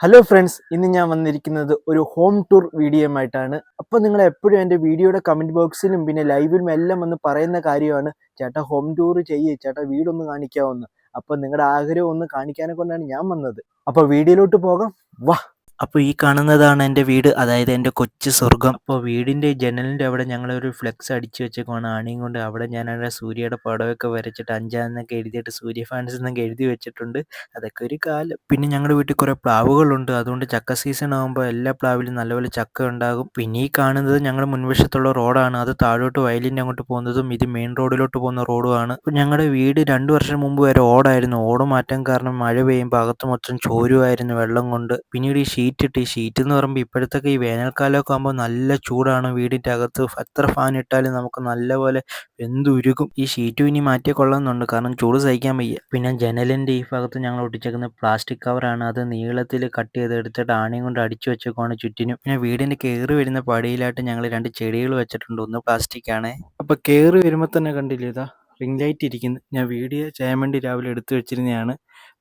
Hello friends, ഇന്ന് ഞാൻ വന്നിരിക്കുന്നത് ഒരു ഹോം ടൂർ വീഡിയോയുമായിട്ടാണ്. അപ്പോൾ നിങ്ങൾ എപ്പോഴും എൻ്റെ വീഡിയോയുടെ കമൻറ്റ് ബോക്സിലും പിന്നെ ലൈവിലും എല്ലാം വന്ന് പറയുന്ന കാര്യമാണ്, ചേട്ടാ ഹോം ടൂർ ചെയ്യേ, ചേട്ടാ വീടൊന്ന് കാണിക്കാമെന്ന്. അപ്പോൾ നിങ്ങളുടെ ആഗ്രഹം ഒന്ന് കാണിക്കാനെ കൊണ്ടാണ് ഞാൻ വന്നത്. അപ്പോൾ വീഡിയോയിലോട്ട് പോകാം, വാ. അപ്പോൾ ഈ കാണുന്നതാണ് എൻ്റെ വീട്, അതായത് എൻ്റെ കൊച്ചു സ്വർഗം. അപ്പോൾ വീടിൻ്റെ ജനലിൻ്റെ അവിടെ ഞങ്ങളൊരു ഫ്ലെക്സ് അടിച്ചു വെച്ചേക്കുവാണ് ആണിയും കൊണ്ട്. അവിടെ ഞാനവിടെ സൂര്യയുടെ പടമൊക്കെ വരച്ചിട്ട് 5 എന്നൊക്കെ എഴുതിയിട്ട് സൂര്യ ഫാൻസ് എന്നൊക്കെ എഴുതി വെച്ചിട്ടുണ്ട്. അതൊക്കെ ഒരു കാലം. പിന്നെ ഞങ്ങളുടെ വീട്ടിൽ കുറേ പ്ലാവുകളുണ്ട്, അതുകൊണ്ട് ചക്ക സീസൺ ആകുമ്പോൾ എല്ലാ പ്ലാവിലും നല്ലപോലെ ചക്ക ഉണ്ടാകും. പിന്നെ ഈ കാണുന്നത് ഞങ്ങളുടെ മുൻവശത്തുള്ള റോഡാണ്. അത് താഴോട്ട് വയലിൻ്റെ അങ്ങോട്ട് പോകുന്നതും ഇത് മെയിൻ റോഡിലോട്ട് പോകുന്ന റോഡുമാണ്. അപ്പോൾ ഞങ്ങളുടെ വീട് 2 വർഷം മുമ്പ് വരെ ഓടായിരുന്നു. ഓട് മാറ്റാൻ കാരണം മഴ പെയ്യുമ്പോൾ അകത്ത് മൊത്തം ചോരുമായിരുന്നു വെള്ളം കൊണ്ട്. പിന്നീട് ഈ ഷീറ്റ് എന്ന് പറയുമ്പോൾ ഇപ്പോഴത്തൊക്കെ ഈ വേനൽക്കാലമൊക്കെ ആകുമ്പോൾ നല്ല ചൂടാണ് വീടിൻ്റെ അകത്ത്. എത്ര ഫാൻ ഇട്ടാലും നമുക്ക് നല്ലപോലെ വെന്തുരുകും. ഈ ഷീറ്റും ഇനി മാറ്റിയാൽ കൊള്ളുന്നുണ്ട്, കാരണം ചൂട് സഹിക്കാൻ വയ്യ. പിന്നെ ജനലിൻ്റെ ഈ ഭാഗത്ത് ഞങ്ങൾ ഒട്ടിച്ചേക്കുന്ന പ്ലാസ്റ്റിക് കവറാണ്. അത് നീളത്തിൽ കട്ട് ചെയ്ത് എടുത്തിട്ട് ആണിയും കൊണ്ട് അടിച്ചു വെച്ചേക്കുവാണ് ചുറ്റിനും. പിന്നെ വീടിൻ്റെ കയറി വരുന്ന പടിയിലായിട്ട് ഞങ്ങൾ 2 ചെടികൾ വെച്ചിട്ടുണ്ട്. ഒന്ന് പ്ലാസ്റ്റിക് ആണേ. അപ്പോൾ കയറി വരുമ്പോൾ തന്നെ കണ്ടില്ലേ, ഇതാ റിംഗ് ലൈറ്റ് ഇരിക്കുന്നു. ഞാൻ വീഡിയോ ചെയ്യാൻ വേണ്ടി രാവിലെ എടുത്തു വെച്ചിരുന്നതാണ്.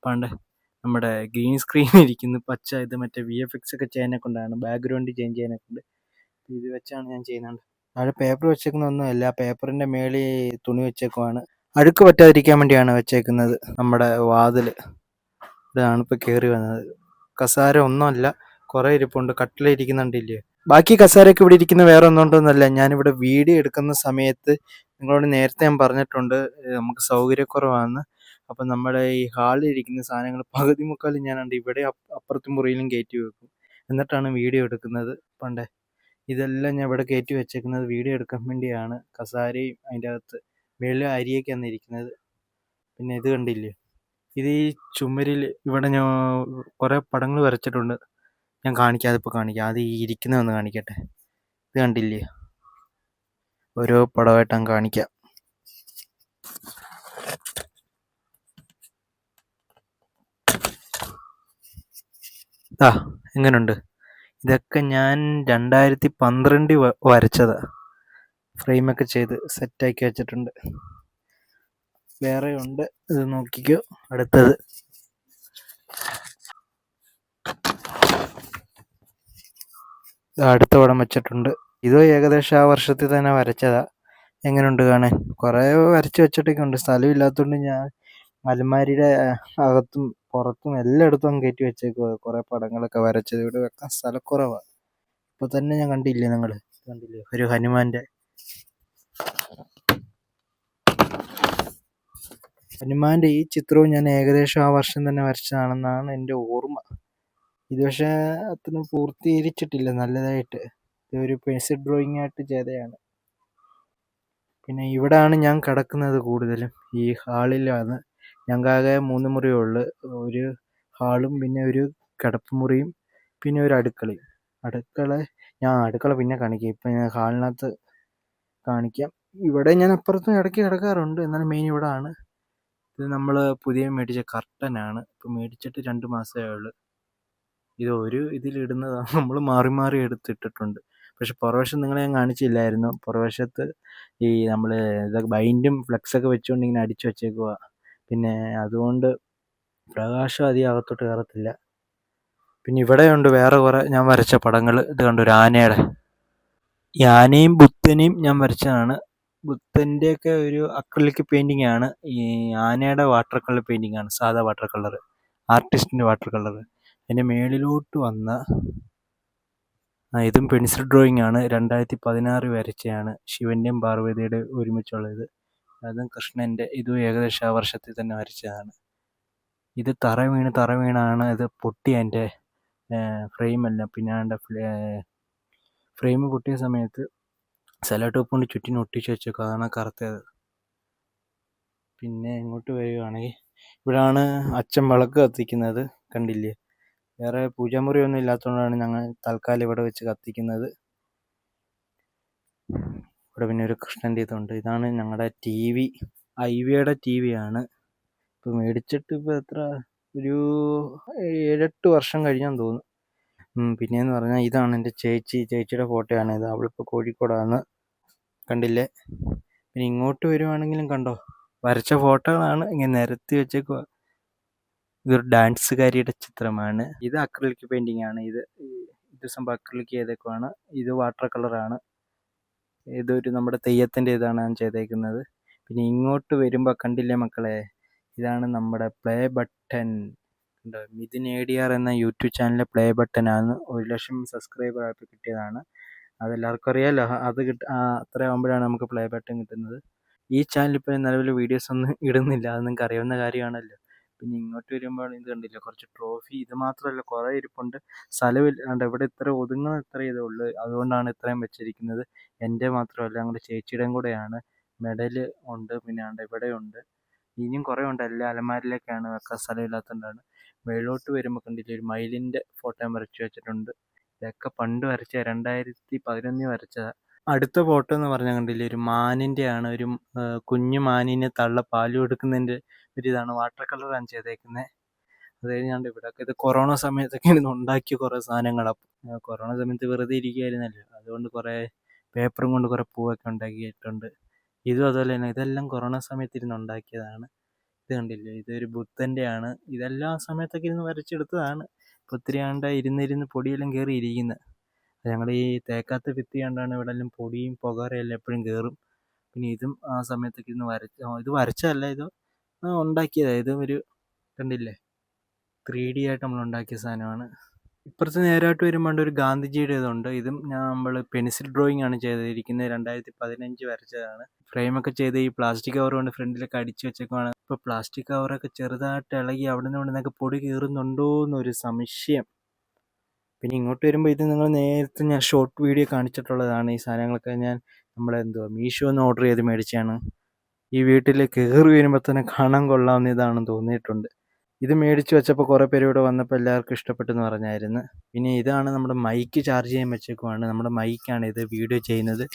പണ്ട് നമ്മുടെ ഗ്രീൻ സ്ക്രീൻ ഇരിക്കുന്നു പച്ച. ഇത് മറ്റേ VFX ഒക്കെ ചെയ്യാനെ കൊണ്ടാണ്, ബാക്ക്ഗ്രൗണ്ട് ചേഞ്ച് ചെയ്യാനെ കൊണ്ട് ഇത് വെച്ചാണ് ഞാൻ ചെയ്യുന്നത്. താഴെ പേപ്പർ വെച്ചേക്കുന്നൊന്നുമല്ല, പേപ്പറിൻ്റെ മേളിൽ തുണി വെച്ചേക്കുവാണ്. അഴുക്ക് പറ്റാതിരിക്കാൻ വേണ്ടിയാണ് വെച്ചേക്കുന്നത്. നമ്മുടെ വാതിൽ ഇതാണ് ഇപ്പോൾ കയറി വന്നത്. കസാര ഒന്നുമല്ല, കുറേ ഇരിപ്പുണ്ട്. കട്ടില ഇരിക്കുന്നുണ്ടില്ലേ. ബാക്കി കസാരയൊക്കെ ഇവിടെ ഇരിക്കുന്ന വേറെ ഒന്നുകൊണ്ടൊന്നുമല്ല, ഞാനിവിടെ വീഡിയോ എടുക്കുന്ന സമയത്ത് നിങ്ങളോട് നേരത്തെ ഞാൻ പറഞ്ഞിട്ടുണ്ട്, നമുക്ക് സൗകര്യക്കുറവാണ്. അപ്പം നമ്മുടെ ഈ ഹാളിൽ ഇരിക്കുന്ന സാധനങ്ങൾ പകുതി മുക്കാലും ഞാനുണ്ട് ഇവിടെ അപ്പുറത്തും മുറിയിലും കയറ്റി വെക്കും. എന്നിട്ടാണ് വീഡിയോ എടുക്കുന്നത്. പണ്ടേ ഇതെല്ലാം ഞാൻ ഇവിടെ കയറ്റി വെച്ചേക്കുന്നത് വീഡിയോ എടുക്കാൻ വേണ്ടിയാണ്. കസാരയും അതിൻ്റെ അകത്ത് വെള്ള അരിയൊക്കെയാണ് ഇരിക്കുന്നത്. പിന്നെ ഇത് കണ്ടില്ലേ, ഇത് ഈ ചുമരിൽ ഇവിടെ ഞാൻ കുറേ പടങ്ങൾ വരച്ചിട്ടുണ്ട്. ഞാൻ കാണിക്കാം, അതിപ്പോൾ കാണിക്കാം. അത് ഈ ഇരിക്കുന്നതൊന്ന് കാണിക്കട്ടെ. ഇത് കണ്ടില്ലേ, ഓരോ പടമായിട്ട് ഞാൻ കാണിക്കാം. ആ എങ്ങനെയുണ്ട്? ഇതൊക്കെ ഞാൻ 2012 വരച്ചതാണ്. ഫ്രെയിമൊക്കെ ചെയ്ത് സെറ്റാക്കി വെച്ചിട്ടുണ്ട്. വേറെ ഉണ്ട്, ഇത് നോക്കിക്കോ. അടുത്തത് അടുത്ത പടം വെച്ചിട്ടുണ്ട്. ഇത് ഏകദേശം ആ വർഷത്തിൽ തന്നെ വരച്ചതാ. എങ്ങനെയുണ്ട് കാണാൻ? കുറേ വരച്ച് വെച്ചിട്ടൊക്കെ ഉണ്ട്. സ്ഥലമില്ലാത്തതുകൊണ്ട് ഞാൻ അലമാരിയുടെ അകത്തും പുറത്തും എല്ലായിടത്തും അങ്ങ് കയറ്റി വെച്ചേക്കുക. കുറേ പടങ്ങളൊക്കെ വരച്ചത്. ഇവിടെ വെക്കാൻ സ്ഥലക്കുറവാണ്. ഇപ്പോൾ തന്നെ ഞാൻ കണ്ടില്ലേ, നിങ്ങൾ കണ്ടില്ലേ ഒരു ഹനുമാൻ്റെ ഈ ചിത്രവും ഞാൻ ഏകദേശം ആ വർഷം തന്നെ വരച്ചതാണെന്നാണ് എൻ്റെ ഓർമ്മ. ഇത് പക്ഷേ അത്ര പൂർത്തീകരിച്ചിട്ടില്ല നല്ലതായിട്ട്. ഇതൊരു പെൻസിൽ ഡ്രോയിങ് ആയിട്ട് ചെയ്തതാണ്. പിന്നെ ഇവിടാണ് ഞാൻ കിടക്കുന്നത് കൂടുതലും. ഈ ഹാളിലാണ്. ഞങ്ങൾക്കാകെ 3 മുറിയേ ഉള്ളൂ. ഒരു ഹാളും പിന്നെ ഒരു കിടപ്പുമുറിയും പിന്നെ ഒരു അടുക്കളയും. അടുക്കള പിന്നെ കാണിക്കാം. ഇപ്പം ഞാൻ ഹാളിനകത്ത് കാണിക്കാം. ഇവിടെ ഞാൻ അപ്പുറത്തും ഇടയ്ക്ക് കിടക്കാറുണ്ട്, എന്നാലും മെയിൻ ഇവിടെ ആണ്. ഇത് നമ്മൾ പുതിയ മേടിച്ച കർട്ടനാണ്. ഇപ്പം മേടിച്ചിട്ട് 2 മാസമേ ഉള്ളൂ. ഇത് ഒരു ഇതിലിടുന്നതാണ്. നമ്മൾ മാറി മാറി എടുത്തിട്ടിട്ടുണ്ട്. പക്ഷെ പുറവശം നിങ്ങളെ ഞാൻ കാണിച്ചില്ലായിരുന്നു. പുറവശത്ത് ഈ നമ്മൾ ഇതൊക്കെ ബൈൻഡും ഫ്ലെക്സൊക്കെ വെച്ചുകൊണ്ട് ഇങ്ങനെ അടിച്ചു വെച്ചേക്കുക. പിന്നെ അതുകൊണ്ട് പ്രകാശം അധികം അകത്തോട്ട് കയറത്തില്ല. പിന്നെ ഇവിടെയുണ്ട് വേറെ കുറേ ഞാൻ വരച്ച പടങ്ങൾ. ഇത് കണ്ടു, ഒരു ആനയുടെ. ഈ ആനയും ബുദ്ധനെയും ഞാൻ വരച്ചതാണ്. ബുദ്ധൻ്റെയൊക്കെ ഒരു അക്രിലിക് പെയിൻറ്റിംഗ് ആണ്. ഈ ആനയുടെ വാട്ടർ കളർ പെയിൻറ്റിംഗ് ആണ്, സാധാ വാട്ടർ കളർ, ആർട്ടിസ്റ്റിൻ്റെ വാട്ടർ കളർ. അതിൻ്റെ മേളിലോട്ട് വന്ന ഇതും പെൻസിൽ ഡ്രോയിങ് ആണ്. 2016 വരച്ചതാണ്. ശിവൻ്റെയും പാർവതിയുടെ ഒരുമിച്ചുള്ളത്. അതും കൃഷ്ണൻ്റെ. ഇതും ഏകദേശം ആ വർഷത്തിൽ തന്നെ വരച്ചതാണ്. ഇത് തറ വീണാണ് ഇത് പൊട്ടി. അതിൻ്റെ ഫ്രെയിമെല്ലാം. പിന്നെ അതിൻ്റെ ഫ്രെയിം പൊട്ടിയ സമയത്ത് സെല്ലോ ടേപ്പ് കൊണ്ട് ചുറ്റിനും ഒട്ടിച്ച് വെച്ചേക്കും. അതാണ് കറുത്തത്. പിന്നെ ഇങ്ങോട്ട് വരികയാണെങ്കിൽ ഇവിടെയാണ് അച്ഛൻ വിളക്ക് കത്തിക്കുന്നത്. കണ്ടില്ലേ, വേറെ പൂജാമുറിയൊന്നും ഇല്ലാത്തതുകൊണ്ടാണ് ഞങ്ങൾ തൽക്കാലം ഇവിടെ വെച്ച് കത്തിക്കുന്നത്. ഇവിടെ പിന്നെ ഒരു കൃഷ്ണൻ്റെ ഇതുണ്ട്. ഇതാണ് ഞങ്ങളുടെ TV, ഐവിയുടെ TV ആണ്. ഇപ്പോൾ മേടിച്ചിട്ട് ഇപ്പോൾ എത്ര, ഒരു 7-8 വർഷം കഴിഞ്ഞെന്ന് തോന്നുന്നു. പിന്നെയെന്ന് പറഞ്ഞാൽ ഇതാണ് എൻ്റെ ചേച്ചിയുടെ ഫോട്ടോയാണ്. ഇത് അവളിപ്പോൾ കോഴിക്കോടാണ്. കണ്ടില്ലേ. പിന്നെ ഇങ്ങോട്ട് വരുവാണെങ്കിലും കണ്ടോ, വരച്ച ഫോട്ടോകളാണ് ഇങ്ങനെ നിരത്തി വെച്ചേക്കുക. ഇതൊരു ഡാൻസുകാരിയുടെ ചിത്രമാണ്. ഇത് അക്രിലിക് പെയിന്റിംഗ് ആണ്. ഇത് സംഭവം അക്രിലിക് ചെയ്തേക്കുവാണ്. ഇത് വാട്ടർ കളറാണ്. ഇതൊരു നമ്മുടെ തെയ്യത്തിൻ്റെ ഇതാണ് ഞാൻ ചെയ്തേക്കുന്നത്. പിന്നെ ഇങ്ങോട്ട് വരുമ്പോൾ കണ്ടില്ലേ മക്കളെ, ഇതാണ് നമ്മുടെ പ്ലേ ബട്ടൺ. ഉണ്ട് മിഥുൻ ADR എന്ന യൂട്യൂബ് ചാനലിലെ പ്ലേ ബട്ടനാണ്. 1,00,000 സബ്സ്ക്രൈബർ ആയപ്പോൾ കിട്ടിയതാണ്. അതെല്ലാവർക്കും അറിയാമല്ലോ. അത് അത്ര ആകുമ്പോഴാണ് നമുക്ക് പ്ലേ ബട്ടൺ കിട്ടുന്നത്. ഈ ചാനൽ ഇപ്പോൾ നിലവിൽ വീഡിയോസ് ഒന്നും ഇടുന്നില്ല, അത് നിങ്ങൾക്ക് അറിയാവുന്ന കാര്യമാണല്ലോ. പിന്നെ ഇങ്ങോട്ട് വരുമ്പോൾ ഇത് കണ്ടില്ല, കുറച്ച് ട്രോഫി. ഇത് മാത്രമല്ല, കുറേ ഇരിപ്പുണ്ട്. സ്ഥലമില്ലാണ്ട് ഇവിടെ ഇത്ര ഒതുങ്ങുന്ന ഇത്ര ഇതേ ഉള്ളൂ. അതുകൊണ്ടാണ് ഇത്രയും വെച്ചിരിക്കുന്നത്. എൻ്റെ മാത്രമല്ല, ഞങ്ങളുടെ ചേച്ചിയുടെയും കൂടെയാണ്. മെഡൽ ഉണ്ട്, പിന്നെ ഇവിടെ ഉണ്ട്, ഇനിയും കുറേ ഉണ്ട്. എല്ലാ അലമാരിലേക്കാണ് വെക്കാൻ സ്ഥലമില്ലാത്തതുകൊണ്ടാണ്. മേലോട്ട് വരുമ്പോൾ കണ്ടില്ലേ, ഒരു മയിലിൻ്റെ ഫോട്ടോ വരച്ച് വെച്ചിട്ടുണ്ട്. ഇതൊക്കെ പണ്ട് വരച്ച 2011 വരച്ചതാണ്. അടുത്ത ഫോട്ടോ എന്ന് പറഞ്ഞാൽ കണ്ടില്ലേ, ഒരു മാനിൻ്റെ ആണ്. ഒരു കുഞ്ഞു മാനിന് തള്ള പാല് കൊടുക്കുന്നതിൻ്റെ ഒരിതാണ്. വാട്ടർ കളറാണ് ചെയ്തേക്കുന്നത്. അത് കഴിഞ്ഞാണ്ട് ഇവിടെയൊക്കെ ഇത് കൊറോണ സമയത്തൊക്കെ ഇരുന്ന് ഉണ്ടാക്കിയ കുറേ സാധനങ്ങളാണ്. കൊറോണ സമയത്ത് വെറുതെ ഇരിക്കുകയായിരുന്നല്ലോ, അതുകൊണ്ട് കുറേ പേപ്പറും കൊണ്ട് കുറേ പൂവൊക്കെ ഉണ്ടാക്കിയിട്ടുണ്ട്. ഇതും അതുപോലെ തന്നെ, ഇതെല്ലാം കൊറോണ സമയത്ത് ഇരുന്ന് ഉണ്ടാക്കിയതാണ്. ഇത് കണ്ടില്ലേ, ഇതൊരു ബുദ്ധൻ്റെ ആണ്. ഇതെല്ലാം ആ സമയത്തൊക്കെ ഇരുന്ന് വരച്ചെടുത്തതാണ്. ഇപ്പോൾ ഒത്തിരി ഇരുന്നിരുന്ന് പൊടിയെല്ലാം കയറി ഇരിക്കുന്നത്. ഞങ്ങൾ ഈ തേക്കാത്ത ഭിത്തി കണ്ടാണ് ഇവിടെ എല്ലാം പൊടിയും പുകറയെല്ലാം എപ്പോഴും കയറും. പിന്നെ ഇതും ആ സമയത്തൊക്കെ ഇരുന്ന് ഇത് വരച്ചതല്ല, ഇത് ഉണ്ടാക്കിയതാണ്. ഇത് ഒരു കണ്ടില്ലേ, 3D ആയിട്ട് നമ്മൾ ഉണ്ടാക്കിയ സാധനമാണ്. ഇപ്പുറത്ത് നേരായിട്ട് വരുമ്പോൾ ഒരു ഗാന്ധിജിയുടെ ഇതുണ്ട്. ഇതും നമ്മൾ പെൻസിൽ ഡ്രോയിങ് ആണ് ചെയ്തിരിക്കുന്നത്. 2015 വരച്ചതാണ്. ഫ്രെയിമൊക്കെ ചെയ്ത് ഈ പ്ലാസ്റ്റിക് കവർ കൊണ്ട് ഫ്രണ്ടിലൊക്കെ അടിച്ചു വെച്ചേക്കുവാണ്. ഇപ്പോൾ പ്ലാസ്റ്റിക് കവറൊക്കെ ചെറുതായിട്ട് ഇളകി അവിടെ നിന്നൊക്കെ പൊടി കയറുന്നുണ്ടോ എന്നൊരു സംശയം. പിന്നെ ഇങ്ങോട്ട് വരുമ്പോൾ ഇത് നിങ്ങൾ നേരത്തെ ഞാൻ ഷോർട്ട് വീഡിയോ കാണിച്ചിട്ടുള്ളതാണ്. ഈ സാധനങ്ങളൊക്കെ ഞാൻ മീഷോന്ന് ഓർഡർ ചെയ്ത് മേടിച്ചാണ്. ഈ വീട്ടിൽ കയറി വരുമ്പോൾ തന്നെ കാണാൻ കൊള്ളാവുന്ന ഇതാണെന്ന് തോന്നിയിട്ടുണ്ട്. ഇത് മേടിച്ച് വെച്ചപ്പോൾ കുറേ പേര് ഇവിടെ വന്നപ്പോൾ എല്ലാവർക്കും ഇഷ്ടപ്പെട്ടെന്ന് പറഞ്ഞായിരുന്നു. പിന്നെ ഇതാണ് നമ്മുടെ മൈക്ക് ചാർജ് ചെയ്യാൻ വെച്ചേക്കുവാണ്. നമ്മുടെ മൈക്കാണ് ഇത് വീഡിയോ ചെയ്യുന്നത്.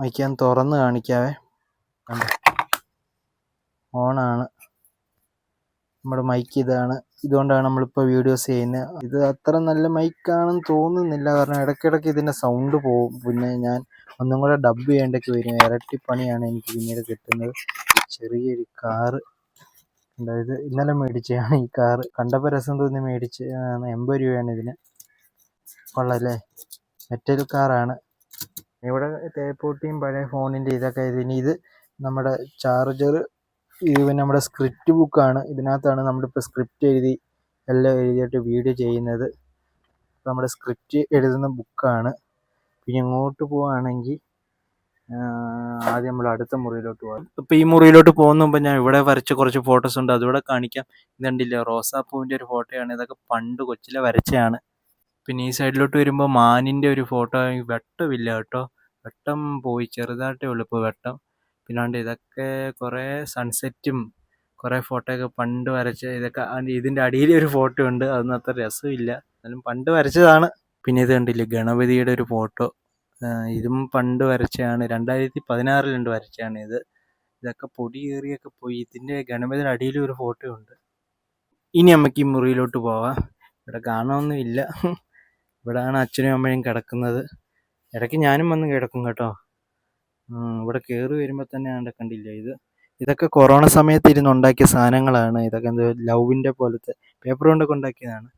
മൈക്ക് ഞാൻ തുറന്ന് കാണിക്കാവേ. ഓണാണ് നമ്മുടെ മൈക്ക്. ഇതുകൊണ്ടാണ് നമ്മളിപ്പോൾ വീഡിയോസ് ചെയ്യുന്നത്. ഇത് അത്ര നല്ല മൈക്കാണെന്ന് തോന്നുന്നില്ല, കാരണം ഇടയ്ക്കിടയ്ക്ക് ഇതിൻ്റെ സൗണ്ട് പോവും. പിന്നെ ഞാൻ ഒന്നും കൂടെ ഡബ് ചെയ്യേണ്ടൊക്കെ വരും. ഇരട്ടിപ്പണിയാണ് എനിക്ക് പിന്നീട് കിട്ടുന്നത്. ചെറിയൊരു കാറ്, അതായത് ഇന്നലെ മേടിച്ചതാണ് ഈ കാറ്. കണ്ടപ്പോൾ രസം തോന്നി മേടിച്ച്. 80 രൂപയാണ് ഇതിന്. കൊള്ളാല്ലേ, മെറ്റൽ കാറാണ്. ഇവിടെ തേപ്പൂട്ടിയും പഴയ ഫോണിൻ്റെ ഇതൊക്കെ. ഇത് നമ്മുടെ ചാർജർ. ഇത് പിന്നെ നമ്മുടെ സ്ക്രിപ്റ്റ് ബുക്കാണ്. ഇതിനകത്താണ് നമ്മളിപ്പോൾ സ്ക്രിപ്റ്റ് എല്ലാം എഴുതിയിട്ട് വീഡിയോ ചെയ്യുന്നത്. നമ്മുടെ സ്ക്രിപ്റ്റ് എഴുതുന്ന ബുക്കാണ്. പിന്നെ ഇങ്ങോട്ട് പോവുകയാണെങ്കിൽ ആദ്യം നമ്മൾ അടുത്ത മുറിയിലോട്ട് പോകാം. ഇപ്പോൾ ഈ മുറിയിലോട്ട് പോകുന്ന മുമ്പ് ഞാൻ ഇവിടെ വരച്ച കുറച്ച് ഫോട്ടോസ് ഉണ്ട്, അതുകൂടെ കാണിക്കാം. ഇത് കണ്ടില്ലേ, റോസാപ്പൂവിൻ്റെ ഒരു ഫോട്ടോയാണ്. ഇതൊക്കെ പണ്ട് കൊച്ചിലെ വരച്ചതാണ്. പിന്നെ ഈ സൈഡിലോട്ട് വരുമ്പോൾ മാനിൻ്റെ ഒരു ഫോട്ടോ. വെട്ടമില്ല കേട്ടോ, വെട്ടം പോയി, ചെറുതായിട്ടേ ഉള്ളൂ ഇപ്പോൾ വെട്ടം. പിന്നാണ്ട് ഇതൊക്കെ കുറേ സൺസെറ്റും കുറേ ഫോട്ടോയൊക്കെ പണ്ട് വരച്ച ഇതൊക്കെ. ഇതിൻ്റെ അടിയിൽ ഒരു ഫോട്ടോ ഉണ്ട്, അതൊന്നും അത്ര രസമില്ല, എന്നാലും പണ്ട് വരച്ചതാണ്. പിന്നെ ഇത് കണ്ടില്ലേ, ഗണപതിയുടെ ഒരു ഫോട്ടോ. ഇതും പണ്ട് വരച്ചതാണ്. 2016 വരച്ചതാണ് ഇത്. ഇതൊക്കെ പൊടി കയറിയൊക്കെ പോയി. ഇതിൻ്റെ ഗണപതിയുടെ അടിയിലും ഒരു ഫോട്ടോ ഉണ്ട്. ഇനി നമുക്ക് ഈ മുറിയിലോട്ട് പോവാം. ഇവിടെ കാണാനൊന്നുമില്ല. ഇവിടെയാണ് അച്ഛനും അമ്മയും കിടക്കുന്നത്. ഇടയ്ക്ക് ഞാനും വന്ന് കിടക്കും കേട്ടോ. ഇവിടെ കയറി വരുമ്പോൾ തന്നെ കണ്ടില്ലേ, ഇതൊക്കെ കൊറോണ സമയത്ത് ഇരുന്ന് ഉണ്ടാക്കിയ സാധനങ്ങളാണ്. ഇതൊക്കെ ലവിൻ്റെ പോലത്തെ പേപ്പർ കൊണ്ടൊക്കെ ഉണ്ടാക്കിയതാണ്.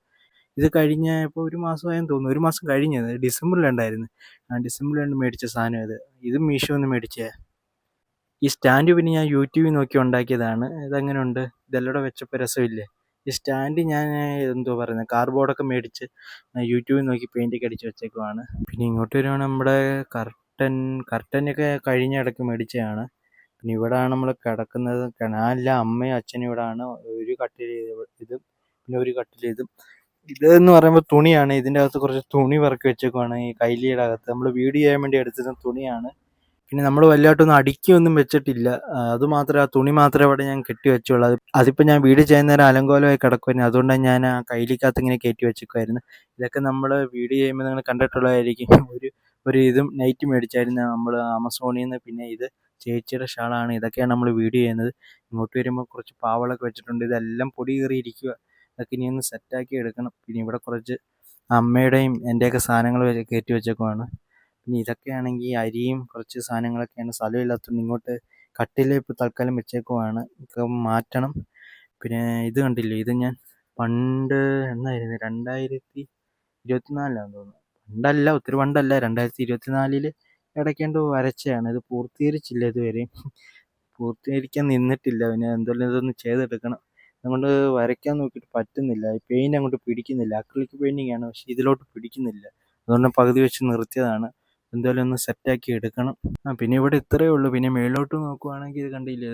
ഇത് കഴിഞ്ഞ ഇപ്പോൾ 1 മാസമായെന്ന് തോന്നുന്നു. 1 മാസം കഴിഞ്ഞത്, ഡിസംബറിലുണ്ടായിരുന്നു. ഡിസംബറിൽ മേടിച്ച സാധനം ഇത് മീഷോന്ന് മേടിച്ചേ. ഈ സ്റ്റാൻഡ് പിന്നെ ഞാൻ യൂട്യൂബിൽ നോക്കി ഉണ്ടാക്കിയതാണ്. ഇതെങ്ങനെ ഉണ്ട്, ഇതെല്ലാം വെച്ചപ്പോൾ രസമില്ലേ. ഈ സ്റ്റാൻഡ് ഞാൻ കാർഡ്ബോർഡൊക്കെ മേടിച്ച് യൂട്യൂബിൽ നോക്കി പെയിൻ്റൊക്കെ അടിച്ച് വെച്ചേക്കുവാണ്. പിന്നെ ഇങ്ങോട്ട് വരുവാണ് നമ്മുടെ കർട്ടനൊക്കെ കഴിഞ്ഞ ഇടയ്ക്ക് മേടിച്ചതാണ്. പിന്നെ ഇവിടെയാണ് നമ്മൾ കിടക്കുന്നത്. ഞാനില്ല, അമ്മയും അച്ഛനും ഇവിടെയാണ്. ഒരു കട്ടിൽ ഇതും പിന്നെ ഒരു കട്ടിൽ ഇതും. ഇതെന്ന് പറയുമ്പോൾ തുണിയാണ്. ഇതിൻ്റെ അകത്ത് കുറച്ച് തുണി പറക്കി വെച്ചേക്കുവാണ്. ഈ കൈലിയുടെ അകത്ത് നമ്മൾ വീഡിയോ ചെയ്യാൻ വേണ്ടി എടുത്തിരുന്ന തുണിയാണ്. പിന്നെ നമ്മൾ വലുതായിട്ടൊന്നും അടുക്കിയൊന്നും വെച്ചിട്ടില്ല. അതുമാത്രം, ആ തുണി മാത്രമേ അവിടെ ഞാൻ കെട്ടി വെച്ചുള്ളൂ. അതിപ്പോൾ ഞാൻ വീഡിയോ ചെയ്യുന്നേരം അലങ്കോലമായി കിടക്കുമായിരുന്നു. അതുകൊണ്ടാണ് ഞാൻ ആ കൈലിക്കകത്ത് ഇങ്ങനെ കയറ്റി വെച്ചേക്കുമായിരുന്നു. ഇതൊക്കെ നമ്മൾ വീഡിയോ ചെയ്യുമ്പോൾ നിങ്ങൾ കണ്ടിട്ടുള്ളതായിരിക്കും. ഇതും നൈറ്റ് മേടിച്ചായിരുന്നു നമ്മൾ ആമസോണിൽ നിന്ന്. പിന്നെ ഇത് ചേച്ചിയുടെ ഷാളാണ്. ഇതൊക്കെയാണ് നമ്മൾ വീഡിയോ ചെയ്യുന്നത്. ഇങ്ങോട്ട് വരുമ്പോൾ കുറച്ച് പാവകളൊക്കെ വെച്ചിട്ടുണ്ട്. ഇതെല്ലാം പൊടി കയറിയിരിക്കുക. അതൊക്കെ ഇനി ഒന്ന് സെറ്റാക്കി എടുക്കണം. പിന്നെ ഇവിടെ കുറച്ച് അമ്മയുടെയും എൻ്റെയൊക്കെ സാധനങ്ങൾ കയറ്റി വെച്ചേക്കുവാണ്. പിന്നെ ഇതൊക്കെയാണെങ്കിൽ അരിയും കുറച്ച് സാധനങ്ങളൊക്കെയാണ്. സ്ഥലമില്ലാത്തതുകൊണ്ട് ഇങ്ങോട്ട് കട്ടിൽ ഇപ്പോൾ തൽക്കാലം വെച്ചേക്കുവാണ്. ഇതൊക്കെ മാറ്റണം. പിന്നെ ഇത് കണ്ടില്ലേ, ഇത് ഞാൻ പണ്ട് എന്നായിരുന്നു 2024 തോന്നുന്നു. പണ്ടല്ല, ഒത്തിരി പണ്ടല്ല, 2024 ഇടയ്ക്കെന്തോ വരച്ചതാണ്. ഇത് പൂർത്തീകരിച്ചില്ല ഇതുവരെയും. പൂർത്തീകരിക്കാൻ നിന്നിട്ടില്ല. പിന്നെ എന്തെങ്കിലും ഇതൊന്ന് ചെയ്തെടുക്കണം. അതുകൊണ്ട് വരയ്ക്കാൻ നോക്കിയിട്ട് പറ്റുന്നില്ല. ഈ പെയിന്റ് അങ്ങോട്ട് പിടിക്കുന്നില്ല. അക്രിലിക് പെയിന്റിംഗ് ആണ്, പക്ഷെ ഇതിലോട്ട് പിടിക്കുന്നില്ല. അതുകൊണ്ട് പകുതി വെച്ച് നിർത്തിയതാണ്. എന്തായാലും ഒന്ന് സെറ്റാക്കി എടുക്കണം. പിന്നെ ഇവിടെ ഇത്രയേ ഉള്ളൂ. പിന്നെ മേളിലോട്ട് നോക്കുവാണെങ്കിൽ ഇത് കണ്ടില്ലേ,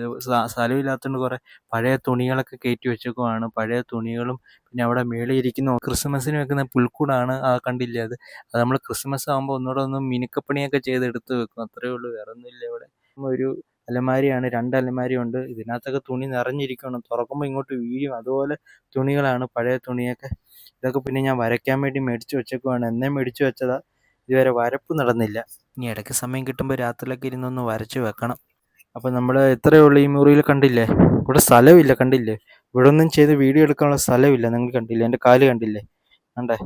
സ്ഥലമില്ലാത്തതുകൊണ്ട് കുറേ പഴയ തുണികളൊക്കെ കയറ്റി വെച്ചേക്കുവാണ്. പഴയ തുണികളും പിന്നെ അവിടെ മേളിൽ ഇരിക്കുന്ന ക്രിസ്മസിന് വെക്കുന്ന പുൽക്കൂടാണ്. കണ്ടില്ലേ അത്. നമ്മൾ ക്രിസ്മസ് ആകുമ്പോൾ ഒന്നുകൂടെ ഒന്ന് മിനുക്കപ്പണിയൊക്കെ ചെയ്ത് എടുത്ത് വെക്കും. അത്രയേ ഉള്ളൂ, വേറെ ഒന്നുമില്ല ഇവിടെ. ഒരു അലമാരിയാണ്, 2 അലമാരിയുണ്ട്. ഇതിനകത്തൊക്കെ തുണി നിറഞ്ഞിരിക്കണം. തുറക്കുമ്പോൾ ഇങ്ങോട്ട് വീഴും. അതുപോലെ തുണികളാണ്, പഴയ തുണിയൊക്കെ. ഇതൊക്കെ പിന്നെ ഞാൻ വരയ്ക്കാൻ വേണ്ടി മേടിച്ച് വെച്ചേക്കുവാണ്. എന്നേ മേടിച്ച് വെച്ചതാ, ഇതുവരെ വരപ്പ് നടന്നില്ല. ഇനി ഇടയ്ക്ക് സമയം കിട്ടുമ്പോൾ രാത്രിയിലൊക്കെ ഇരുന്നൊന്ന് വരച്ച് വെക്കണം. അപ്പം നമ്മൾ ഇത്രയേ ഉള്ളൂ ഈ മുറിയിൽ. കണ്ടില്ലേ, ഇവിടെ സ്ഥലമില്ല. കണ്ടില്ലേ, ഇവിടെ ഒന്നും ചെയ്ത് വീഡിയോ എടുക്കാനുള്ള സ്ഥലമില്ല. നിങ്ങൾ കണ്ടില്ലേ, എൻ്റെ കാല് കണ്ടില്ലേ, കണ്ടേ,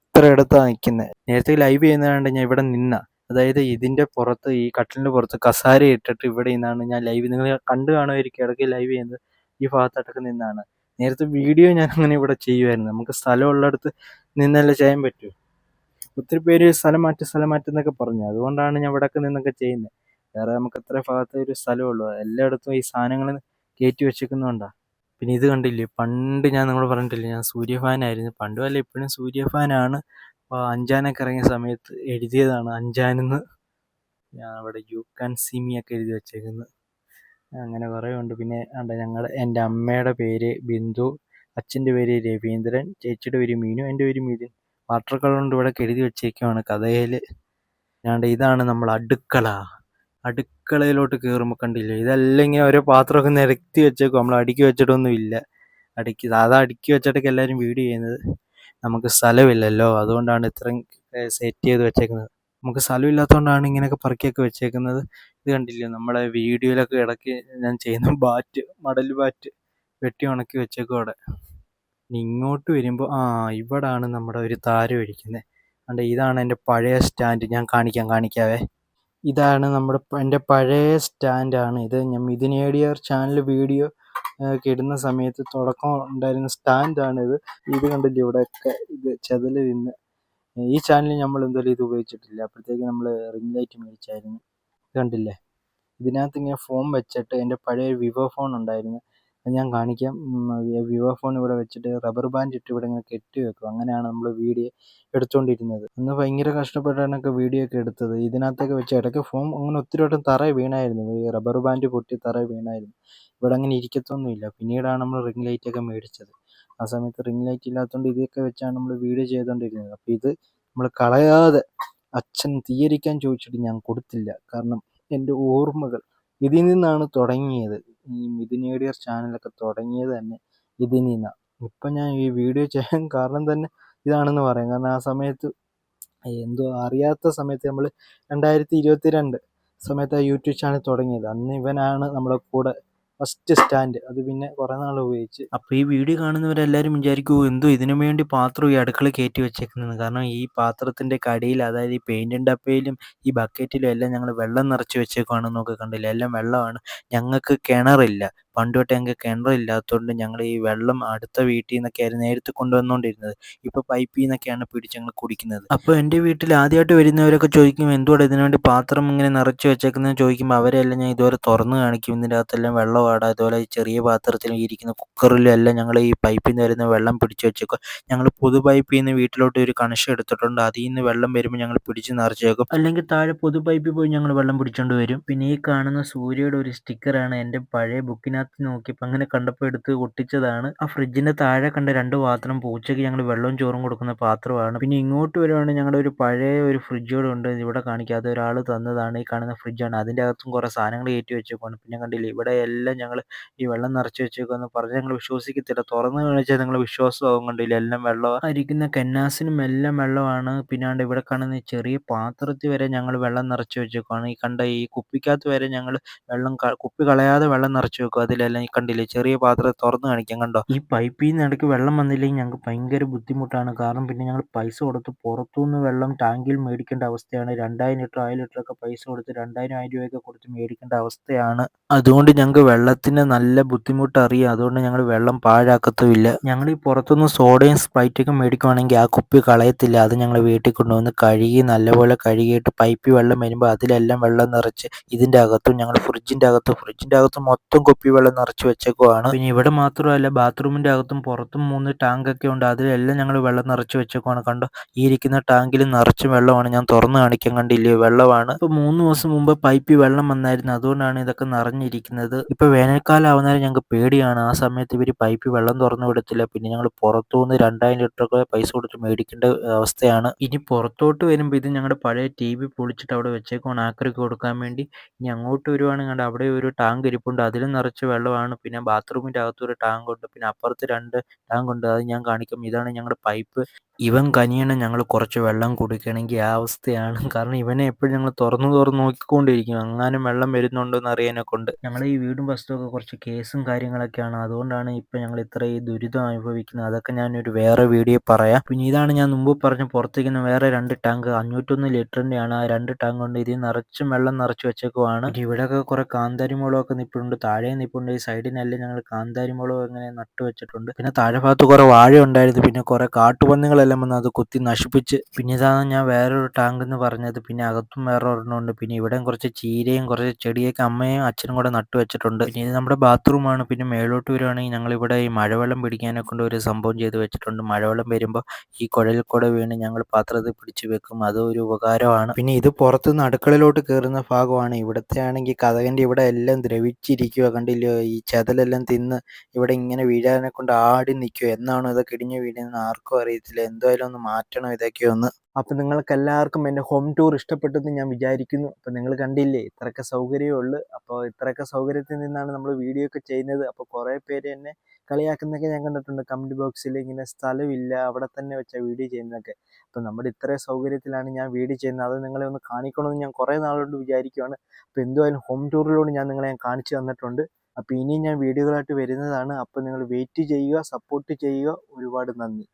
ഇത്ര ഇടത്താണ് നിൽക്കുന്നത്. നേരത്തെ ലൈവ് ചെയ്യുന്നതാണ്ട് ഞാൻ ഇവിടെ നിന്ന, അതായത് ഇതിൻ്റെ പുറത്ത്, ഈ കട്ടിലിൻ്റെ പുറത്ത് കസാര ഇട്ടിട്ട് ഇവിടെ നിന്നാണ് ഞാൻ ലൈവ്, നിങ്ങൾ കണ്ടു കാണുമായിരിക്കും, ഇടയ്ക്ക് ലൈവ് ചെയ്യുന്നത് ഈ ഭാഗത്തോട്ടൊക്കെ നിന്നാണ്. നേരത്തെ വീഡിയോ ഞാൻ അങ്ങനെ ഇവിടെ ചെയ്യുമായിരുന്നു. നമുക്ക് സ്ഥലമുള്ളിടത്ത് നിന്നല്ലേ ചെയ്യാൻ പറ്റൂ. ഒത്തിരി പേര് സ്ഥലം മാറ്റും എന്നൊക്കെ പറഞ്ഞു. അതുകൊണ്ടാണ് ഞാൻ ഇവിടെയൊക്കെ നിന്നൊക്കെ ചെയ്യുന്നത്. വേറെ നമുക്ക് എത്ര ഭാഗത്ത് ഒരു സ്ഥലമുള്ളൂ, എല്ലായിടത്തും ഈ സാധനങ്ങൾ കയറ്റി വെച്ചേക്കുന്നതുകൊണ്ടാണ്. പിന്നെ ഇത് കണ്ടില്ലേ, പണ്ട് ഞാൻ നിങ്ങൾ പറഞ്ഞിട്ടില്ലേ, ഞാൻ സൂര്യ ഫാനായിരുന്നു. പണ്ടും അല്ല, ഇപ്പോഴും സൂര്യ ഫാനാണ്. അപ്പോൾ അഞ്ചാനൊക്കെ ഇറങ്ങിയ സമയത്ത് എഴുതിയതാണ് അഞ്ചാനെന്ന്. ഞാൻ അവിടെ യു ക്യാൻ സീ മീ ഒക്കെ എഴുതി വെച്ചേക്കുന്നത്. അങ്ങനെ കുറേ ഉണ്ട്. പിന്നെ എൻ്റെ അമ്മയുടെ പേര് ബിന്ദു, അച്ഛൻ്റെ പേര് രവീന്ദ്രൻ, ചേച്ചിയുടെ പേര് മീനു, എൻ്റെ പേര് മിഥുൻ. വാട്ടർ കളർ കൊണ്ട് ഇവിടെ എഴുതി വെച്ചേക്കുവാണ് കഥയിൽ. ഇതാണ് നമ്മൾ അടുക്കളയിലോട്ട് കയറുമ്പോൾ കണ്ടില്ലേ, ഇതെല്ലാം ഇങ്ങനെ ഓരോ പാത്രമൊക്കെ നിരത്തി വെച്ചേക്കും. നമ്മൾ അടുക്കി വെച്ചിട്ടൊന്നും ഇല്ല. സാധാ അടുക്കി വെച്ചിട്ടൊക്കെ എല്ലാവരും വീഡിയോ ചെയ്യുന്നത്. നമുക്ക് സ്ഥലമില്ലല്ലോ, അതുകൊണ്ടാണ് ഇത്രയും സെറ്റ് ചെയ്ത് വെച്ചേക്കുന്നത്. നമുക്ക് സ്ഥലമില്ലാത്തതുകൊണ്ടാണ് ഇങ്ങനെയൊക്കെ പറക്കിയൊക്കെ വെച്ചേക്കുന്നത്. ഇത് കണ്ടില്ലേ, നമ്മളെ വീഡിയോയിലൊക്കെ ഇടയ്ക്ക് ഞാൻ ചെയ്യുന്ന മടൽ ബാറ്റ് വെട്ടി ഉണക്കി വെച്ചേക്കും അവിടെ. ഇനി ഇങ്ങോട്ട് വരുമ്പോൾ ഇവിടാണ് നമ്മുടെ ഒരു താരം ഇരിക്കുന്നത്. ഇതാണ് എൻ്റെ പഴയ സ്റ്റാൻഡ്. ഞാൻ കാണിക്കാവേ. ഇതാണ് എൻ്റെ പഴയ സ്റ്റാൻഡാണ് ഇത്. ഞാൻ മിഥുൻ ADR ചാനൽ വീഡിയോ ഒക്കെ ഇടുന്ന സമയത്ത് തുടക്കം ഉണ്ടായിരുന്ന സ്റ്റാൻഡാണിത്. ഇത് കണ്ടില്ലേ, ഇവിടെയൊക്കെ ഇത് ചെതല് നിന്ന്. ഈ ചാനലിൽ നമ്മൾ എന്തായാലും ഇത് ഉപയോഗിച്ചിട്ടില്ല. അപ്പോഴത്തേക്ക് നമ്മൾ റിംഗ് ലൈറ്റ് മേടിച്ചായിരുന്നു. കണ്ടില്ലേ, ഇതിനകത്ത് ഇങ്ങനെ ഫോൺ വെച്ചിട്ട്, എൻ്റെ പഴയ വിവോ ഫോൺ ഉണ്ടായിരുന്നു, അത് ഞാൻ കാണിക്കാം. വിവോ ഫോൺ ഇവിടെ വെച്ചിട്ട് റബ്ബർ ബാൻഡ് ഇട്ട് ഇവിടെ ഇങ്ങനെ കെട്ടി വെക്കും. അങ്ങനെയാണ് നമ്മൾ വീഡിയോ എടുത്തുകൊണ്ടിരുന്നത്. അന്ന് ഭയങ്കര കഷ്ടപ്പെട്ടാണൊക്കെ വീഡിയോ ഒക്കെ എടുത്തത്. ഇതിനകത്തൊക്കെ വെച്ച് ഇടയ്ക്ക് ഫോൺ അങ്ങനെ ഒത്തിരി വട്ടം തറയിൽ വീണായിരുന്നു. ഈ റബ്ബർ ബാൻഡ് പൊട്ടി തറയിൽ വീണായിരുന്നു. ഇവിടെ അങ്ങനെ ഇരിക്കത്തൊന്നുമില്ല. പിന്നീടാണ് നമ്മൾ റിംഗ് ലൈറ്റൊക്കെ മേടിച്ചത്. ആ സമയത്ത് റിംഗ് ലൈറ്റ് ഇല്ലാത്തതുകൊണ്ട് ഇതൊക്കെ വെച്ചാണ് നമ്മൾ വീഡിയോ ചെയ്തുകൊണ്ടിരുന്നത്. അപ്പോൾ ഇത് നമ്മൾ കളയാതെ, അച്ഛൻ തീയരിക്കാൻ ചോദിച്ചിട്ട് ഞാൻ കൊടുത്തില്ല. കാരണം എൻ്റെ ഓർമ്മകൾ ഇതിൽ നിന്നാണ് തുടങ്ങിയത്. ഈ മിഥുൻ ADR ചാനലൊക്കെ തുടങ്ങിയത് തന്നെ ഇതിൽ നിന്നാണ്. ഇപ്പം ഞാൻ ഈ വീഡിയോ ചെയ്യാൻ കാരണം തന്നെ ഇതാണെന്ന് പറയാം. കാരണം ആ സമയത്ത് എന്തോ അറിയാത്ത സമയത്ത്, നമ്മൾ 2022 സമയത്ത് യൂട്യൂബ് ചാനൽ തുടങ്ങിയത്. അന്ന് ഇവനാണ് നമ്മുടെ കൂടെ ഫസ്റ്റ് സ്റ്റാൻഡ്. അത് പിന്നെ കുറേ നാൾ ഉപയോഗിച്ച്. അപ്പോൾ ഈ വീഡിയോ കാണുന്നവരെല്ലാവരും വിചാരിക്കും, എന്തോ ഇതിനു വേണ്ടി പാത്രം ഈ അടുക്കള കയറ്റി വെച്ചേക്കുന്നത്. കാരണം ഈ പാത്രത്തിൻ്റെ കടിയിൽ, അതായത് ഈ പെയിൻറ്റിൻ്റെ ഡപ്പയിലും ഈ ബക്കറ്റിലും എല്ലാം ഞങ്ങൾ വെള്ളം നിറച്ച് വെച്ചേക്കുവാണെന്ന് നോക്കി. കണ്ടില്ല, എല്ലാം വെള്ളമാണ്. ഞങ്ങൾക്ക് കിണറില്ല. പണ്ട് തൊട്ടേ ഞങ്ങൾക്ക് കിണറില്ലാത്തതുകൊണ്ട് ഞങ്ങൾ ഈ വെള്ളം അടുത്ത വീട്ടിൽ നിന്നൊക്കെ ആയിരുന്നു നേരത്തെ കൊണ്ടുവന്നുകൊണ്ടിരുന്നത്. ഇപ്പോൾ പൈപ്പിൽ നിന്നൊക്കെയാണ് പിടിച്ച് ഞങ്ങൾ കുടിക്കുന്നത്. അപ്പോൾ എൻ്റെ വീട്ടിൽ ആദ്യമായിട്ട് വരുന്നവരൊക്കെ ചോദിക്കും, എന്തുകൊണ്ട് ഇതിനു വേണ്ടി പാത്രം ഇങ്ങനെ നിറച്ച് വെച്ചേക്കുന്നതെന്ന് ചോദിക്കുമ്പോൾ അവരെല്ലാം ഞാൻ ഇതുപോലെ തുറന്ന് കാണിക്കും. ഇതിൻ്റെ അകത്തെല്ലാം വെള്ളമാണ്. അതുപോലെ ഈ ചെറിയ പാത്രത്തിലും ഇരിക്കുന്ന കുക്കറിലും എല്ലാം ഞങ്ങൾ ഈ പൈപ്പിൽ നിന്ന് വരുന്ന വെള്ളം പിടിച്ച് വെച്ചേക്കും. ഞങ്ങൾ പൊതു പൈപ്പിൽ നിന്ന് വീട്ടിലോട്ട് ഒരു കണക്ഷൻ എടുത്തിട്ടുണ്ട്. അതിൽ നിന്ന് വെള്ളം വരുമ്പോൾ ഞങ്ങൾ പിടിച്ച് നിറച്ച് വെക്കും. അല്ലെങ്കിൽ താഴെ പൊതു പൈപ്പിൽ പോയി ഞങ്ങൾ വെള്ളം പിടിച്ചുകൊണ്ട് വരും. പിന്നെ ഈ കാണുന്ന സൂര്യയുടെ ഒരു സ്റ്റിക്കറാണ് എൻ്റെ പഴയ ബുക്കിനകത്ത് നോക്കിയപ്പോൾ അങ്ങനെ കണ്ടപ്പോൾ എടുത്ത് ഒട്ടിച്ചതാണ്. ആ ഫ്രിഡ്ജിൻ്റെ താഴെ കണ്ട 2 പാത്രം പൂച്ചയ്ക്ക് ഞങ്ങൾ വെള്ളവും ചോറും കൊടുക്കുന്ന പാത്രമാണ്. പിന്നെ ഇങ്ങോട്ട് വരുവാണെങ്കിൽ ഞങ്ങളുടെ ഒരു പഴയ ഒരു ഫ്രിഡ്ജ് കൂടെ ഉണ്ട്. ഇവിടെ കാണിക്കാതെ ഒരാൾ തന്നതാണ്. ഈ കാണുന്ന ഫ്രിഡ്ജാണ്. അതിൻ്റെ അകത്തും കുറേ സാധനങ്ങൾ കയറ്റി വെച്ചേക്കുവാണ്. പിന്നെ കണ്ടില്ലേ, ഇവിടെ എല്ലാം ഞങ്ങൾ ഈ വെള്ളം നിറച്ച് വെച്ചേക്കുമെന്ന് പറഞ്ഞ് ഞങ്ങൾ വിശ്വസിക്കത്തില്ല. തുറന്ന് കാണിച്ചാൽ നിങ്ങൾ വിശ്വാസമാകും. കണ്ടില്ല, എല്ലാം വെള്ളമാണ്. ഇരിക്കുന്ന കന്നാസിനും എല്ലാം വെള്ളമാണ്. പിന്നാണ്ട് ഇവിടെ കാണുന്ന ഈ ചെറിയ പാത്രത്തിൽ വരെ ഞങ്ങൾ വെള്ളം നിറച്ച് വെച്ചേക്കുവാണ്. ഈ കണ്ട ഈ കുപ്പിക്കകത്ത് വരെ ഞങ്ങൾ കുപ്പി കളയാതെ വെള്ളം നിറച്ച് വെക്കും. അതിലെല്ലാം ഈ കണ്ടില്ലേ ചെറിയ പാത്രം തുറന്ന് കാണിക്കാം കണ്ടോ. ഈ പൈപ്പിൽ നിന്ന് ഇടയ്ക്ക് വെള്ളം വന്നില്ലെങ്കിൽ ഞങ്ങൾക്ക് ഭയങ്കര ബുദ്ധിമുട്ടാണ്. കാരണം പിന്നെ ഞങ്ങൾ പൈസ കൊടുത്ത് പുറത്തുനിന്ന് വെള്ളം ടാങ്കിൽ മേടിക്കേണ്ട അവസ്ഥയാണ്. 2000 ലിറ്റർ 1000 ലിറ്ററൊക്കെ പൈസ കൊടുത്ത് 2000 1000 രൂപയൊക്കെ കൊടുത്ത് മേടിക്കേണ്ട അവസ്ഥയാണ്. അതുകൊണ്ട് ഞങ്ങൾക്ക് വെള്ളത്തിന് നല്ല ബുദ്ധിമുട്ട് അറിയാം. അതുകൊണ്ട് ഞങ്ങൾ വെള്ളം പാഴാക്കത്തുമില്ല. ഞങ്ങൾ ഈ പുറത്തുനിന്ന് സോഡയും സ്പ്രൈറ്റൊക്കെ മേടിക്കുവാണെങ്കിൽ ആ കുപ്പി കളയത്തില്ല. അത് ഞങ്ങൾ വീട്ടിൽ കൊണ്ടുവന്ന് കഴുകി നല്ലപോലെ കഴുകിയിട്ട് പൈപ്പിൽ വെള്ളം വരുമ്പോൾ അതിലെല്ലാം വെള്ളം നിറച്ച് ഇതിൻ്റെ അകത്തും ഞങ്ങൾ ഫ്രിഡ്ജിൻ്റെ അകത്തും മൊത്തം കുപ്പി വെള്ളം നിറച്ച് വെച്ചേക്കുവാണ്. പിന്നെ ഇവിടെ മാത്രമല്ല ബാത്റൂമിൻ്റെ അകത്തും പുറത്തും 3 ടാങ്കൊക്കെ ഉണ്ട്. അതിലെല്ലാം ഞങ്ങൾ വെള്ളം നിറച്ച് വെച്ചേക്കുവാണ്. കണ്ടോ ഈ ഇരിക്കുന്ന ടാങ്കിൽ നിറച്ച് വെള്ളമാണ്. ഞാൻ തുറന്ന് കാണിക്കാൻ കണ്ടില്ലേ വെള്ളമാണ്. ഇപ്പോൾ 3 ദിവസം മുമ്പ് പൈപ്പിൽ വെള്ളം വന്നായിരുന്നു. അതുകൊണ്ടാണ് ഇതൊക്കെ നിറഞ്ഞിരിക്കുന്നത്. ഇപ്പോൾ വേനൽക്കാലം ആവുന്നേരം ഞങ്ങൾക്ക് പേടിയാണ്. ആ സമയത്ത് ഇവർ പൈപ്പിൽ വെള്ളം തുറന്നു വിടത്തില്ല. പിന്നെ ഞങ്ങൾ പുറത്തുനിന്ന് 2000 ലിറ്ററൊക്കെ പൈസ കൊടുത്ത് മേടിക്കേണ്ട അവസ്ഥയാണ്. ഇനി പുറത്തോട്ട് വരുമ്പോൾ ഇത് ഞങ്ങളുടെ പഴയ TV പൊളിച്ചിട്ട് അവിടെ വെച്ചേക്കുവാണ് ആക്രിക്ക് കൊടുക്കാൻ വേണ്ടി. ഇനി അങ്ങോട്ട് വരുവാണെങ്കിൽ അവിടെ ഒരു ടാങ്ക് ഇരിപ്പുണ്ട്. അതിലും നിറച്ച് വെള്ളമാണ്. പിന്നെ ബാത്റൂമിൻ്റെ അകത്തൊരു ടാങ്കുണ്ട്. പിന്നെ അപ്പുറത്ത് 2 ടാങ്കുണ്ട്. അത് ഞാൻ കാണിക്കാം. ഇതാണ് ഞങ്ങളുടെ പൈപ്പ്. ഇവൻ കനിയണം ഞങ്ങൾ കുറച്ച് വെള്ളം കുടിക്കണമെങ്കിൽ ആ അവസ്ഥയാണ്. കാരണം ഇവനെ എപ്പോഴും ഞങ്ങൾ തുറന്ന് നോക്കിക്കൊണ്ടിരിക്കും. എങ്ങാനും വെള്ളം വരുന്നുണ്ടോ എന്ന് അറിയാനെ കൊണ്ട്. ഞങ്ങളുടെ ഈ വീടും വസ്തുവൊക്കെ കുറച്ച് കേസും കാര്യങ്ങളൊക്കെയാണ്. അതുകൊണ്ടാണ് ഇപ്പോൾ ഞങ്ങൾ ഇത്രയും ദുരിതം അനുഭവിക്കുന്നത്. അതൊക്കെ ഞാനൊരു വേറെ വീഡിയോ പറയാം. പിന്നെ ഇതാണ് ഞാൻ മുമ്പ് പറഞ്ഞ പുറത്തേക്കുന്ന വേറെ 2 ടാങ്ക് 501 ലിറ്ററിൻ്റെയാണ്. ആ 2 ടാങ്ക് ഉണ്ട്. ഇതിൽ നിറച്ചും വെള്ളം നിറച്ച് വെച്ചേക്കുവാണ്. പിന്നെ ഇവിടെയൊക്കെ കുറേ കാന്താരി മുളകൊക്കെ നിൽപ്പുണ്ട്. താഴെ നിൽപ്പുണ്ട്. ഈ സൈഡിനെല്ലാം ഞങ്ങൾ കാന്താരി മുളക് ഇങ്ങനെ നട്ടു വെച്ചിട്ടുണ്ട്. പിന്നെ താഴെ ഭാഗത്ത് കുറേ വാഴ ഉണ്ടായിരുന്നു. പിന്നെ കുറേ കാട്ടുപന്നികളെല്ലാം വന്ന് അത് കുത്തി നശിപ്പിച്ച്. പിന്നെ ഇതാണ് ഞാൻ വേറൊരു ടാങ്ക് എന്ന് പറഞ്ഞത്. പിന്നെ അകത്തും വേറെ ഒരെണ്ണമുണ്ട്. പിന്നെ ഇവിടെയും കുറച്ച് ചീരയും കുറച്ച് ചെടിയൊക്കെ അമ്മയും അച്ഛനും കൂടെ നട്ടു വെച്ചിട്ടുണ്ട്. പിന്നെ ഇത് നമ്മുടെ ബാത്റൂമാണ്. പിന്നെ മേലോട്ട് വരുവാണെങ്കിൽ ഞങ്ങളിവിടെ ഈ മഴവെള്ളം പിടിക്കാനെ കൊണ്ട് ഒരു സംഭവം ചെയ്ത് വെച്ചിട്ടുണ്ട്. മഴവെള്ളം വരുമ്പോൾ ഈ കുഴലിൽ കൂടെ വീണ് ഞങ്ങൾ പാത്രത്തിൽ പിടിച്ച് വെക്കും. അതൊരു ഉപകാരമാണ്. പിന്നെ ഇത് പുറത്തുനിന്ന് അടുക്കളയിലോട്ട് കയറുന്ന ഭാഗമാണ്. ഇവിടുത്തെ ആണെങ്കിൽ കതകിൻ്റെ ഇവിടെ എല്ലാം ദ്രവിച്ചിരിക്കുക കണ്ടില്ലയോ. ഈ ചെതലെല്ലാം തിന്ന് ഇവിടെ ഇങ്ങനെ വീഴാനെ കൊണ്ട് ആടി നിൽക്കുക. എന്നാണ് ഇതൊക്കെ ഇടിഞ്ഞ് വീഴുന്നത് ആർക്കും അറിയത്തില്ല. എന്തായാലും ഒന്ന് മാറ്റണം ഇതൊക്കെ ഒന്ന്. അപ്പം നിങ്ങൾക്ക് എല്ലാവർക്കും എൻ്റെ ഹോം ടൂർ ഇഷ്ടപ്പെട്ടെന്ന് ഞാൻ വിചാരിക്കുന്നു. അപ്പം നിങ്ങൾ കണ്ടില്ലേ ഇത്രയൊക്കെ സൗകര്യമേ ഉള്ളൂ. അപ്പോൾ ഇത്രയൊക്കെ സൗകര്യത്തിൽ നിന്നാണ് നമ്മൾ വീഡിയോ ഒക്കെ ചെയ്യുന്നത്. അപ്പോൾ കുറേ പേര് എന്നെ കളിയാക്കുന്നൊക്കെ ഞാൻ കണ്ടിട്ടുണ്ട് കമൻറ്റ് ബോക്സിൽ. ഇങ്ങനെ സ്ഥലമില്ല അവിടെ തന്നെ വെച്ചാൽ വീഡിയോ ചെയ്യുന്നതൊക്കെ. അപ്പം നമ്മുടെ ഇത്രയും സൗകര്യത്തിലാണ് ഞാൻ വീഡിയോ ചെയ്യുന്നത്. അത് നിങ്ങളെ ഒന്ന് കാണിക്കണമെന്ന് ഞാൻ കുറേ നാളുകൊണ്ട് വിചാരിക്കുകയാണ്. അപ്പോൾ എന്തായാലും ഹോം ടൂറിലൂടെ ഞാൻ നിങ്ങളെ കാണിച്ചു തന്നിട്ടുണ്ട്. അപ്പോൾ ഇനിയും ഞാൻ വീഡിയോകളായിട്ട് വരുന്നതാണ്. അപ്പോൾ നിങ്ങൾ വെയിറ്റ് ചെയ്യുക, സപ്പോർട്ട് ചെയ്യുക. ഒരുപാട് നന്ദി.